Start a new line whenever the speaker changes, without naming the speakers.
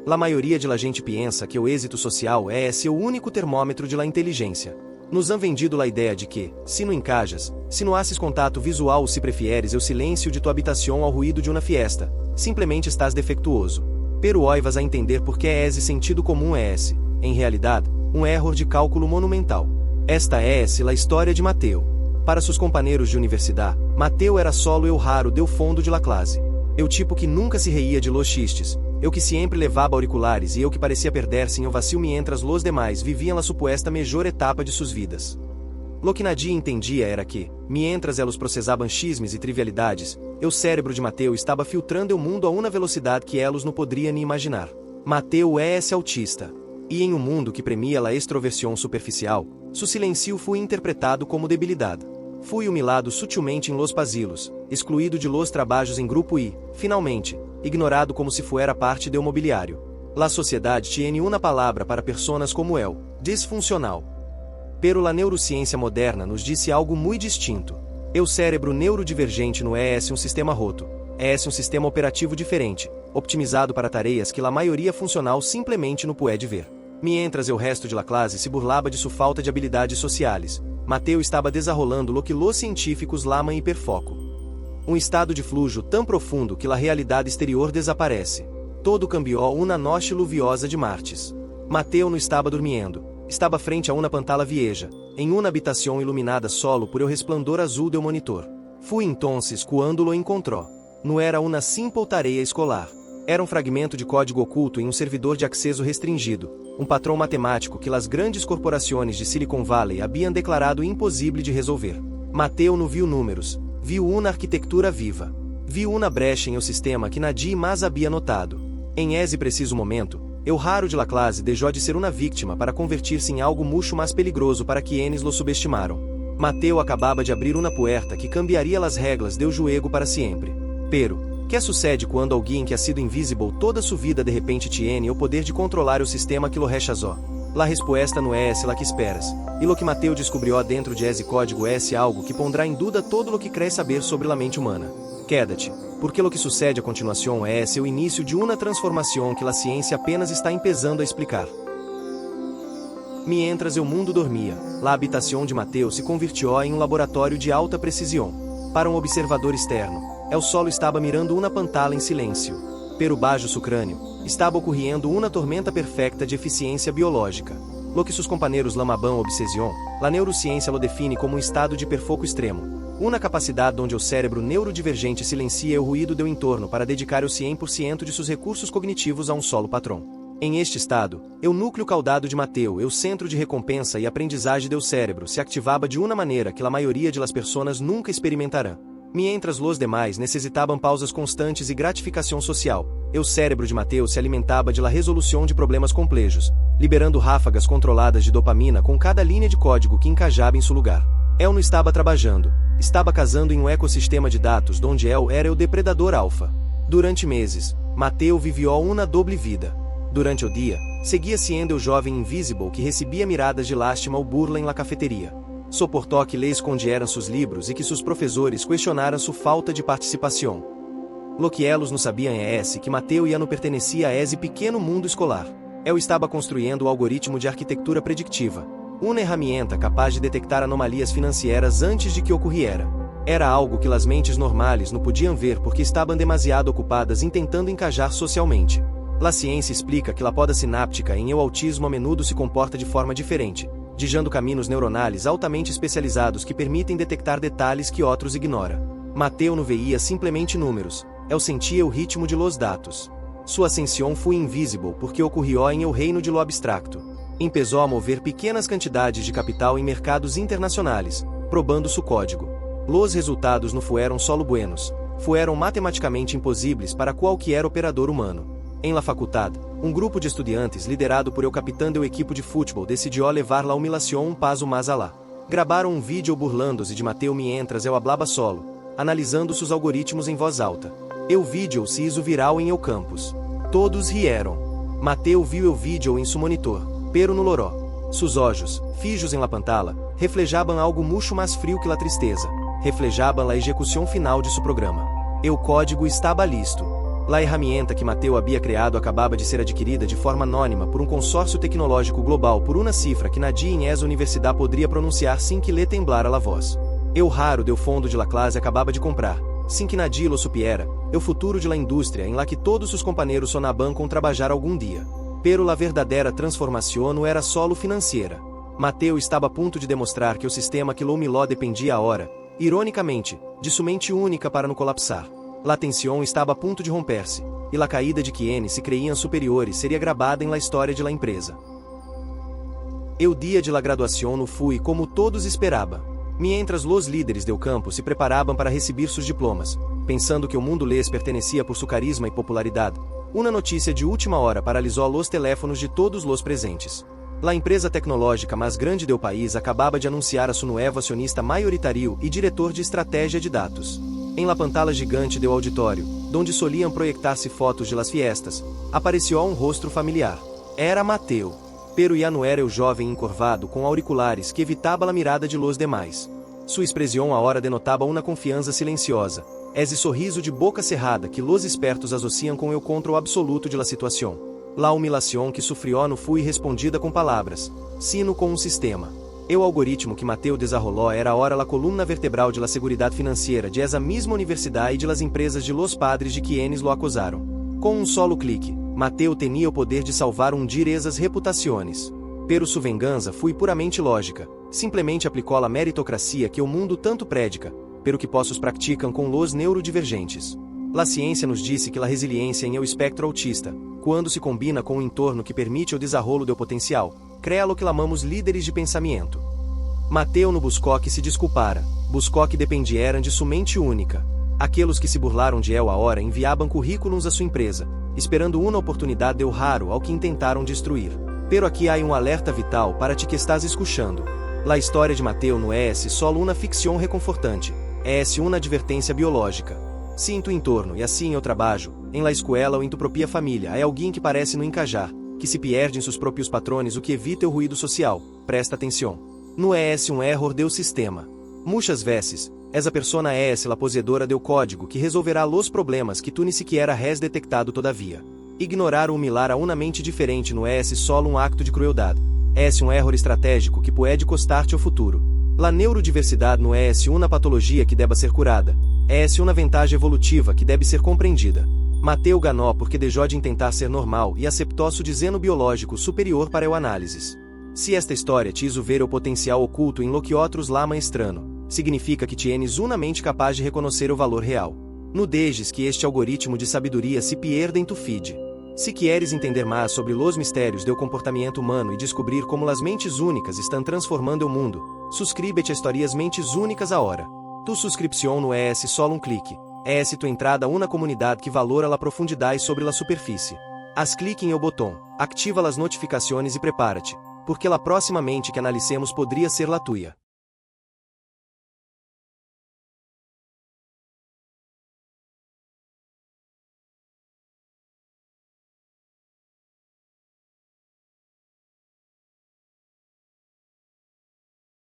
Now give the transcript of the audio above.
La maioria de la gente pensa que o êxito social é seu único termômetro de la inteligência. Nos han vendido la ideia de que, se não encajas, se não haces contato visual ou se prefieres o silêncio de tua habitação ao ruído de uma fiesta, simplesmente estás defectuoso. Pero hoy vas a entender por que esse sentido comum é esse, em realidade, erro de cálculo monumental. Esta é la história de Mateu. Para seus companheiros de universidade, Mateu era solo eu raro deu fundo de la classe. Eu tipo que nunca se reía de los chistes, eu que sempre levava auriculares e eu que parecia perder-se em o vacil mientras los demais viviam la supuesta melhor etapa de suas vidas. Lo que Nadia entendia era que, mientras elas processavam chismes e trivialidades, o cérebro de Mateu estava filtrando o mundo a uma velocidade que elas não poderiam nem imaginar. Mateu é esse autista. E em um mundo que premia la extroversão superficial, seu silêncio foi interpretado como debilidade. Fui humilhado sutilmente em los pasilos, excluído de los trabalhos em grupo e, finalmente, ignorado como se fuera parte do mobiliário. La sociedade tiene uma palavra para personas como eu, disfuncional. Pero la neurociência moderna nos disse algo muito distinto. O cérebro neurodivergente não é um sistema roto, é um sistema operativo diferente, optimizado para tarefas que la maioria funcional simplesmente não pode ver. Mientras o resto de la classe se burlava de sua falta de habilidades sociais, Mateu estava desarrolando lo que los científicos llaman hiperfoco. Um estado de fluxo tão profundo que la realidade exterior desaparece. Todo cambiou uma noite luviosa de martes. Mateu não estava dormindo, estava frente a uma pantalla vieja, em uma habitação iluminada solo por o resplandor azul do monitor. Fui entonces quando lo encontrou. Não era uma simple tarefa escolar. Era um fragmento de código oculto em um servidor de acesso restringido, um patrão matemático que as grandes corporações de Silicon Valley haviam declarado impossível de resolver. Mateu não viu números, viu uma arquitetura viva. Viu uma brecha em o sistema que Nadia mais havia notado. Em esse preciso momento, o raro de la classe deixou de ser uma vítima para convertir-se em algo muito mais peligroso para que eles lo subestimaram. Mateu acabava de abrir uma puerta que cambiaria as regras do jogo para sempre. Pero, que sucede quando alguém que ha sido invisible toda sua vida de repente tiene o poder de controlar o sistema que lo rechazou? La resposta não é la que esperas, e lo que Mateu descobriu dentro de esse código é algo que pondrá em dúvida todo lo que crê saber sobre a mente humana. Quédate, porque lo que sucede a continuação é o início de uma transformação que a ciência apenas está empezando a explicar. Mientras o mundo dormia, a habitação de Mateu se convirtió em um laboratório de alta precisão. Para um observador externo, el solo estava mirando uma pantalla em silêncio. Pero bajo su crânio, estava ocorrendo uma tormenta perfecta de eficiência biológica. Lo que seus companheiros lamaban obsession, la neurociência lo define como um estado de perfoco extremo. Uma capacidade onde o cérebro neurodivergente silencia o ruído do entorno para dedicar o 100% de seus recursos cognitivos a um solo patrão. Em este estado, o núcleo caudado de Mateu, o centro de recompensa e aprendizagem do cérebro, se ativava de uma maneira que a maioria de las personas nunca experimentarão. Mientras los demais necessitavam pausas constantes e gratificação social, o cérebro de Mateu se alimentava de la resolução de problemas complexos, liberando ráfagas controladas de dopamina com cada linha de código que encajava em seu lugar. El não estava trabalhando, estava casando em um ecossistema de dados onde El era o depredador alfa. Durante meses, Mateu viveu uma doble vida. Durante o dia, seguia sendo o jovem invisible que recebia miradas de lástima ou burla em la cafeteria. Soportou que lhe escondieran seus livros e que seus professores questionaram sua falta de participação. Lo que elos não sabiam é que Mateu já não pertencia a esse pequeno mundo escolar. El estava construindo o algoritmo de arquitetura predictiva, uma ferramenta capaz de detectar anomalias financeiras antes de que ocorriera. Era algo que as mentes normais não podiam ver porque estavam demasiado ocupadas em tentando encajar socialmente. La ciência explica que la poda sináptica em o autismo a menudo se comporta de forma diferente, digando caminhos neuronais altamente especializados que permitem detectar detalhes que outros ignoram. Mateu não veía simplesmente números, el sentia o ritmo de los dados. Sua ascensão foi invisible porque ocorreu em o reino de lo abstracto. Empezou a mover pequenas quantidades de capital em mercados internacionais, probando seu código. Los resultados não fueron solo buenos, fueron matematicamente impossíveis para qualquer operador humano. Em la faculdade, um grupo de estudantes liderado por el capitão do equipo de futebol decidiu levar la humilhação um passo mais alá. Gravaram um vídeo burlando-se de Mateu mientras el hablaba solo, analisando seus algoritmos em voz alta. O vídeo se hizo viral em el campus. Todos rieram. Mateu viu o vídeo em seu monitor, pero no loró. Seus olhos, fijos em la pantalla, reflejavam algo muito mais frio que la tristeza. Reflejavam la execução final de seu programa. O código estava listo. A ferramenta que Mateu havia criado acabava de ser adquirida de forma anônima por um consórcio tecnológico global por uma cifra que nadie em essa universidade poderia pronunciar sem que lhe temblara a voz. Eu raro deu fundo de la classe acabava de comprar, sem que nadie lo supiera, o futuro de la indústria em la que todos os companheiros sonaban com trabalhar algum dia. Pero la verdadeira transformação não era solo financeira. Mateu estava a ponto de demonstrar que o sistema que lo miló dependia agora, ironicamente, de sua mente única para não colapsar. La tensión estava a ponto de romper-se, e la caída de quienes se creiam superiores seria gravada em la história de la empresa. O dia de la graduação não fui como todos esperavam. Mientras los líderes do campo se preparavam para receber seus diplomas, pensando que o mundo lhes pertenecia por seu carisma e popularidade, uma notícia de última hora paralisou los teléfonos de todos los presentes. La empresa tecnológica mais grande do país acabava de anunciar a seu novo acionista maioritário e diretor de estratégia de dados. Em la pantalla gigante do auditório, donde soliam proyectar-se fotos de las fiestas, apareceu um rosto familiar. Era Mateu. Pero já não era o jovem encorvado com auriculares que evitava a mirada de los demais. Sua expressão agora denotava uma confiança silenciosa, esse sorriso de boca cerrada que los espertos associam com o controle absoluto de la situação. La humilhação que sofreu não foi respondida com palavras, sino com um sistema. O algoritmo que Mateu desarrolou era agora a coluna vertebral de la seguridade financeira de esa mesma universidade e de las empresas de los padres de quienes lo acusaram. Com um solo clique, Mateu tinha o poder de salvar esas reputações. Pero sua vengança foi puramente lógica, simplesmente aplicou a meritocracia que o mundo tanto predica, pero que possos praticam com los neurodivergentes. La ciência nos disse que a resiliência em o espectro autista, quando se combina com o entorno que permite o desarrollo do potencial, crea lo que lamamos líderes de pensamento. Mateu não buscou que se desculpara, buscou que dependieran de sua mente única. Aqueles que se burlaram de él agora enviavam currículos a sua empresa, esperando uma oportunidade deu raro ao que intentaram destruir. Pero aqui há um alerta vital para ti que estás escuchando. La história de Mateu não é solo uma ficção reconfortante, é uma advertência biológica. Se em tu entorno e assim em o trabalho, em la escuela ou em tu própria família há alguém que parece não encajar, que se perde em seus próprios patrones o que evita o ruído social, presta atenção. Não é um erro do sistema. Muitas vezes, essa persona é la poseedora do código que resolverá los problemas que tu ni sequer has detectado todavia. Ignorar ou humilar a uma mente diferente não é solo um acto de crueldade. É um erro estratégico que pode custar-te o futuro. La neurodiversidade não é uma patologia que deva ser curada. É uma vantagem evolutiva que deve ser compreendida. Mateu ganhou porque deixou de tentar ser normal e aceitou seu desenho biológico superior para o análises. Se esta história te hizo ver o potencial oculto em lo que outros lamam estranho, significa que tienes uma mente capaz de reconhecer o valor real. Não deixes que este algoritmo de sabedoria se pierda em tu feed. Se queres entender mais sobre os mistérios do comportamento humano e descobrir como as mentes únicas estão transformando o mundo, suscríbete a Historias Mentes Únicas agora. Tu subscrição não é solo um clique, é tu entrada a uma comunidade que valora a profundidade sobre a superfície. Haz clique em o botão, activa as notificações e prepara-te, porque a próxima mente que analicemos poderia ser la tua.